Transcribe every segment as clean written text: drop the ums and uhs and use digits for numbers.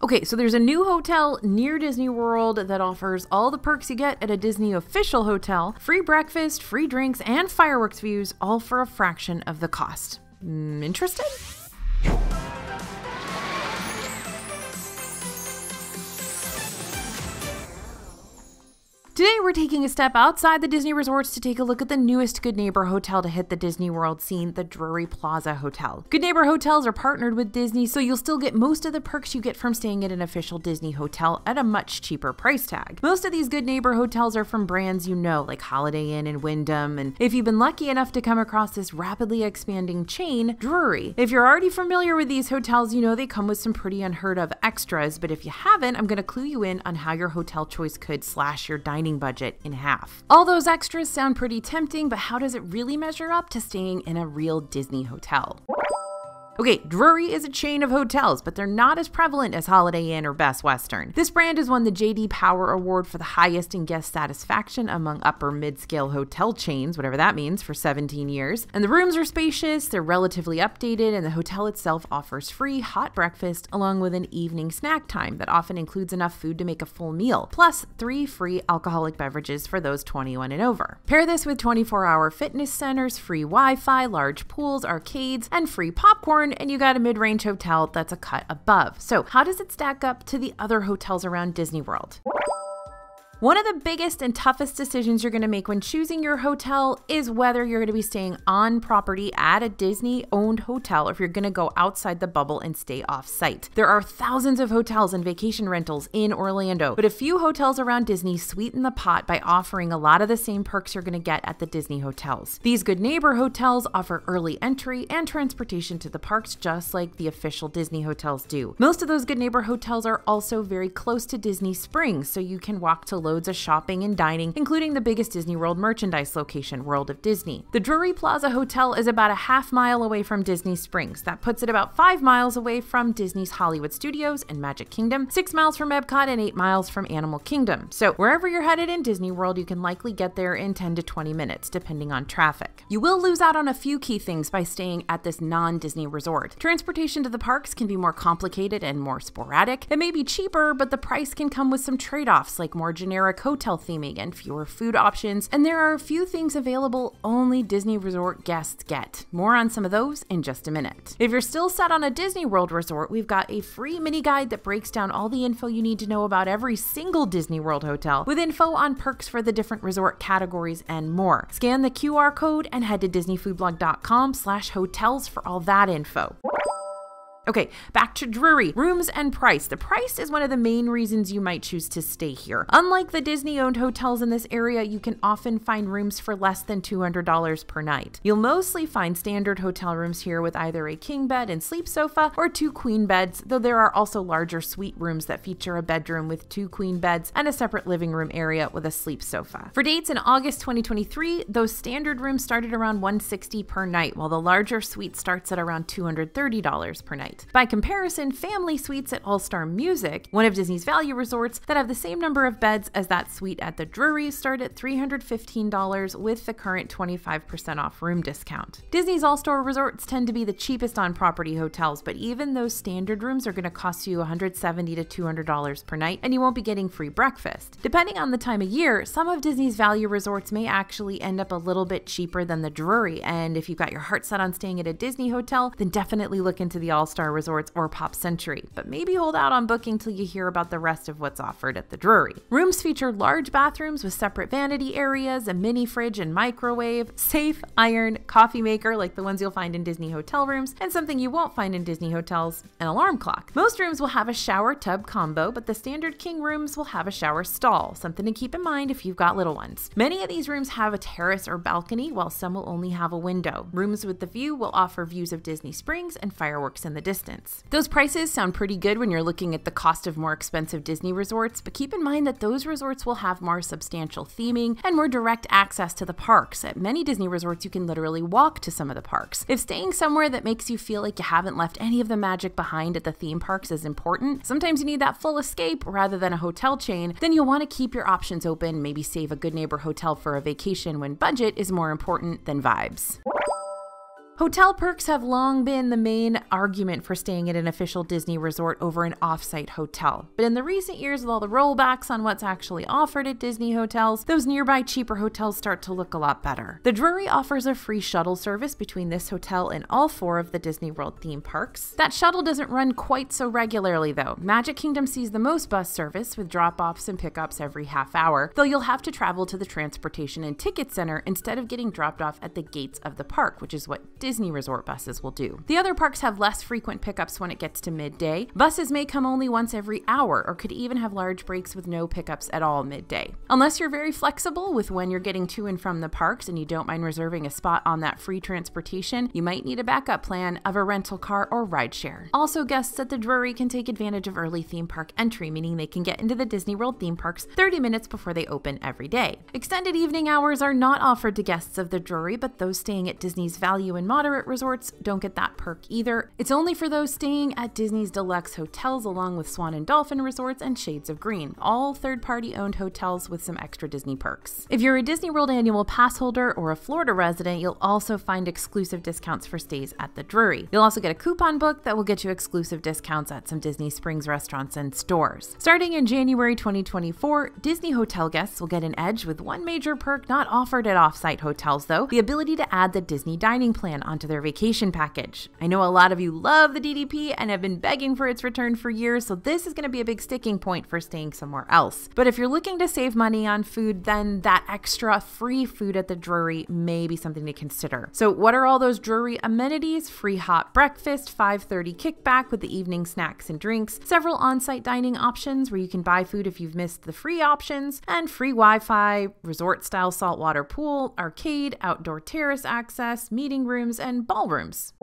Okay, so there's a new hotel near Disney World that offers all the perks you get at a Disney official hotel: free breakfast, free drinks, and fireworks views, all for a fraction of the cost. Interested? Today we're taking a step outside the Disney resorts to take a look at the newest Good Neighbor hotel to hit the Disney World scene, the Drury Plaza Hotel. Good Neighbor hotels are partnered with Disney, so you'll still get most of the perks you get from staying at an official Disney hotel at a much cheaper price tag. Most of these Good Neighbor hotels are from brands you know, like Holiday Inn and Wyndham, and if you've been lucky enough to come across this rapidly expanding chain, Drury. If you're already familiar with these hotels, you know they come with some pretty unheard of extras, but if you haven't, I'm gonna clue you in on how your hotel choice could slash your dining budget in half. All those extras sound pretty tempting, but how does it really measure up to staying in a real Disney hotel? Okay, Drury is a chain of hotels, but they're not as prevalent as Holiday Inn or Best Western. This brand has won the J.D. Power Award for the highest in guest satisfaction among upper mid-scale hotel chains, whatever that means, for 17 years. And the rooms are spacious, they're relatively updated, and the hotel itself offers free hot breakfast along with an evening snack time that often includes enough food to make a full meal, plus 3 free alcoholic beverages for those 21 and over. Pair this with 24-hour fitness centers, free Wi-Fi, large pools, arcades, and free popcorn, and you got a mid-range hotel that's a cut above. So how does it stack up to the other hotels around Disney World? One of the biggest and toughest decisions you're going to make when choosing your hotel is whether you're going to be staying on property at a Disney-owned hotel or if you're going to go outside the bubble and stay off-site. There are thousands of hotels and vacation rentals in Orlando, but a few hotels around Disney sweeten the pot by offering a lot of the same perks you're going to get at the Disney hotels. These Good Neighbor hotels offer early entry and transportation to the parks just like the official Disney hotels do. Most of those Good Neighbor hotels are also very close to Disney Springs, so you can walk to loads of shopping and dining, including the biggest Disney World merchandise location, World of Disney. The Drury Plaza Hotel is about a half-mile away from Disney Springs. That puts it about 5 miles away from Disney's Hollywood Studios and Magic Kingdom, 6 miles from Epcot, and 8 miles from Animal Kingdom. So wherever you're headed in Disney World, you can likely get there in 10 to 20 minutes, depending on traffic. You will lose out on a few key things by staying at this non-Disney resort. Transportation to the parks can be more complicated and more sporadic. It may be cheaper, but the price can come with some trade-offs, like more generic hotel theming and fewer food options, and there are a few things available only Disney Resort guests get. More on some of those in just a minute. If you're still set on a Disney World resort, we've got a free mini guide that breaks down all the info you need to know about every single Disney World hotel, with info on perks for the different resort categories and more. Scan the QR code and head to disneyfoodblog.com/hotels for all that info. Okay, back to Drury. Rooms and price. The price is one of the main reasons you might choose to stay here. Unlike the Disney-owned hotels in this area, you can often find rooms for less than $200 per night. You'll mostly find standard hotel rooms here with either a king bed and sleep sofa or 2 queen beds, though there are also larger suite rooms that feature a bedroom with 2 queen beds and a separate living room area with a sleep sofa. For dates in August 2023, those standard rooms started around $160 per night, while the larger suite starts at around $230 per night. By comparison, family suites at All-Star Music, one of Disney's value resorts that have the same number of beds as that suite at the Drury, start at $315 with the current 25% off room discount. Disney's All-Star resorts tend to be the cheapest on-property hotels, but even those standard rooms are going to cost you $170 to $200 per night, and you won't be getting free breakfast. Depending on the time of year, some of Disney's value resorts may actually end up a little bit cheaper than the Drury, and if you've got your heart set on staying at a Disney hotel, then definitely look into the All-Star resorts or Pop Century, but maybe hold out on booking till you hear about the rest of what's offered at the Drury. Rooms feature large bathrooms with separate vanity areas, a mini fridge and microwave, safe, iron, coffee maker like the ones you'll find in Disney hotel rooms, and something you won't find in Disney hotels, an alarm clock. Most rooms will have a shower tub combo, but the standard king rooms will have a shower stall, something to keep in mind if you've got little ones. Many of these rooms have a terrace or balcony, while some will only have a window. Rooms with the view will offer views of Disney Springs and fireworks in the distance. Those prices sound pretty good when you're looking at the cost of more expensive Disney resorts, but keep in mind that those resorts will have more substantial theming and more direct access to the parks. At many Disney resorts, you can literally walk to some of the parks. If staying somewhere that makes you feel like you haven't left any of the magic behind at the theme parks is important, sometimes you need that full escape rather than a hotel chain, then you'll want to keep your options open, maybe save a Good Neighbor hotel for a vacation when budget is more important than vibes. Hotel perks have long been the main argument for staying at an official Disney resort over an off-site hotel. But in the recent years, with all the rollbacks on what's actually offered at Disney hotels, those nearby cheaper hotels start to look a lot better. The Drury offers a free shuttle service between this hotel and all 4 of the Disney World theme parks. That shuttle doesn't run quite so regularly though. Magic Kingdom sees the most bus service with drop-offs and pickups every half hour, though you'll have to travel to the transportation and ticket center instead of getting dropped off at the gates of the park, which is what Disney resort buses will do. The other parks have less frequent pickups when it gets to midday. Buses may come only once every hour or could even have large breaks with no pickups at all midday. Unless you're very flexible with when you're getting to and from the parks and you don't mind reserving a spot on that free transportation, you might need a backup plan of a rental car or rideshare. Also, guests at the Drury can take advantage of early theme park entry, meaning they can get into the Disney World theme parks 30 minutes before they open every day. Extended evening hours are not offered to guests of the Drury, but those staying at Disney's value and moderate resorts don't get that perk either. It's only for those staying at Disney's deluxe hotels along with Swan and Dolphin resorts and Shades of Green, all third-party owned hotels with some extra Disney perks. If you're a Disney World annual pass holder or a Florida resident, you'll also find exclusive discounts for stays at the Drury. You'll also get a coupon book that will get you exclusive discounts at some Disney Springs restaurants and stores. Starting in January 2024, Disney hotel guests will get an edge with one major perk not offered at off-site hotels though, the ability to add the Disney dining plan onto their vacation package. I know a lot of you love the DDP and have been begging for its return for years, so this is going to be a big sticking point for staying somewhere else. But if you're looking to save money on food, then that extra free food at the Drury may be something to consider. So what are all those Drury amenities? Free hot breakfast, 5:30 kickback with the evening snacks and drinks, several on-site dining options where you can buy food if you've missed the free options, and free Wi-Fi, resort-style saltwater pool, arcade, outdoor terrace access, meeting rooms, and ballrooms.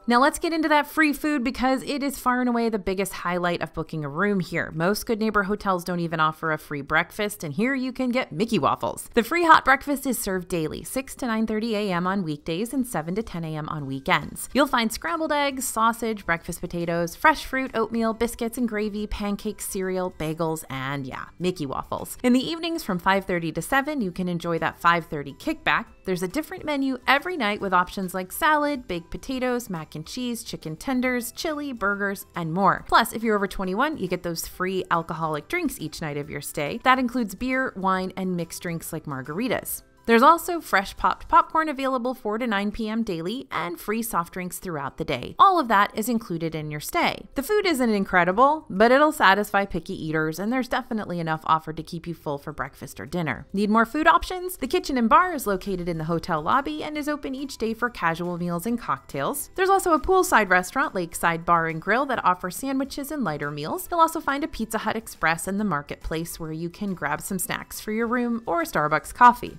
Now let's get into that free food because it is far and away the biggest highlight of booking a room here. Most Good Neighbor hotels don't even offer a free breakfast, and here you can get Mickey waffles. The free hot breakfast is served daily, 6 to 9:30 a.m. on weekdays and 7 to 10 a.m. on weekends. You'll find scrambled eggs, sausage, breakfast potatoes, fresh fruit, oatmeal, biscuits and gravy, pancakes, cereal, bagels, and yeah, Mickey waffles. In the evenings from 5:30 to 7, you can enjoy that 5:30 kickback. There's a different menu every night with options like salad, baked potatoes, mac and cheese, chicken tenders, chili, burgers, and more. Plus, if you're over 21, you get those free alcoholic drinks each night of your stay. That includes beer, wine, and mixed drinks like margaritas. There's also fresh popped popcorn available 4 to 9 p.m. daily and free soft drinks throughout the day. All of that is included in your stay. The food isn't incredible, but it'll satisfy picky eaters, and there's definitely enough offered to keep you full for breakfast or dinner. Need more food options? The kitchen and bar is located in the hotel lobby and is open each day for casual meals and cocktails. There's also a poolside restaurant, Lakeside Bar and Grill, that offers sandwiches and lighter meals. You'll also find a Pizza Hut Express in the marketplace where you can grab some snacks for your room or a Starbucks coffee.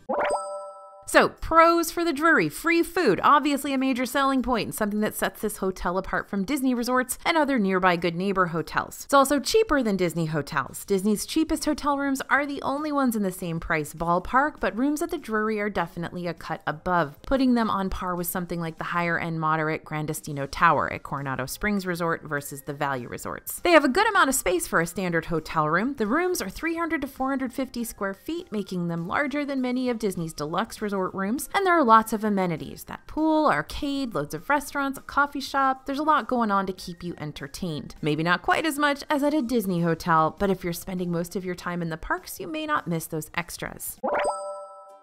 So, pros for the Drury: free food, obviously a major selling point and something that sets this hotel apart from Disney resorts and other nearby Good Neighbor hotels. It's also cheaper than Disney hotels. Disney's cheapest hotel rooms are the only ones in the same price ballpark, but rooms at the Drury are definitely a cut above, putting them on par with something like the higher-end moderate Grand Destino Tower at Coronado Springs Resort versus the value resorts. They have a good amount of space for a standard hotel room. The rooms are 300 to 450 square feet, making them larger than many of Disney's deluxe resort rooms, and there are lots of amenities: that pool, arcade, loads of restaurants, a coffee shop. There's a lot going on to keep you entertained. Maybe not quite as much as at a Disney hotel, but if you're spending most of your time in the parks, you may not miss those extras.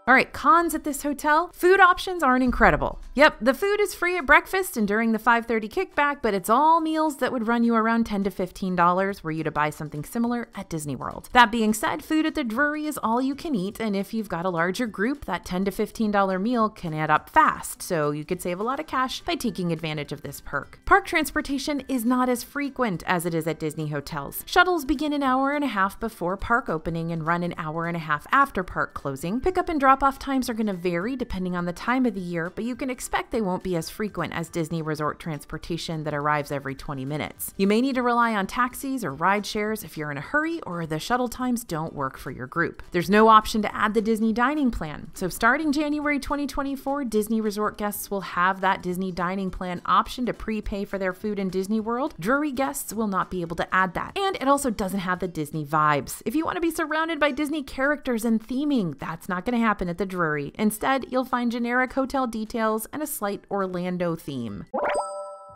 All right, cons at this hotel. Food options aren't incredible. Yep, the food is free at breakfast and during the 5:30 kickback, but it's all meals that would run you around $10 to $15 were you to buy something similar at Disney World. That being said, food at the Drury is all you can eat, and if you've got a larger group, that $10 to $15 meal can add up fast, so you could save a lot of cash by taking advantage of this perk. Park transportation is not as frequent as it is at Disney hotels. Shuttles begin an hour and a half before park opening and run an hour and a half after park closing. Pickup and drop-off times are going to vary depending on the time of the year, but you can expect they won't be as frequent as Disney resort transportation that arrives every 20 minutes. You may need to rely on taxis or ride shares if you're in a hurry or the shuttle times don't work for your group. There's no option to add the Disney dining plan. So starting January 2024, Disney resort guests will have that Disney dining plan option to prepay for their food in Disney World. Drury guests will not be able to add that. And it also doesn't have the Disney vibes. If you want to be surrounded by Disney characters and theming, that's not going to happen happen at the Drury. Instead, you'll find generic hotel details and a slight Orlando theme.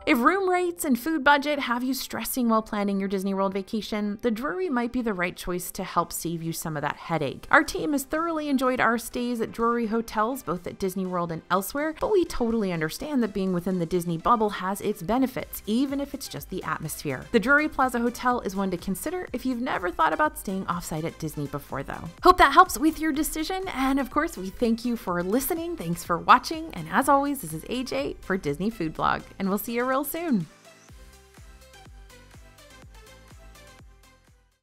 If room rates and food budget have you stressing while planning your Disney World vacation, the Drury might be the right choice to help save you some of that headache. Our team has thoroughly enjoyed our stays at Drury hotels, both at Disney World and elsewhere, but we totally understand that being within the Disney bubble has its benefits, even if it's just the atmosphere. The Drury Plaza Hotel is one to consider if you've never thought about staying offsite at Disney before, though. Hope that helps with your decision, and of course, we thank you for listening, thanks for watching, and as always, this is AJ for Disney Food Blog, and we'll see you real soon.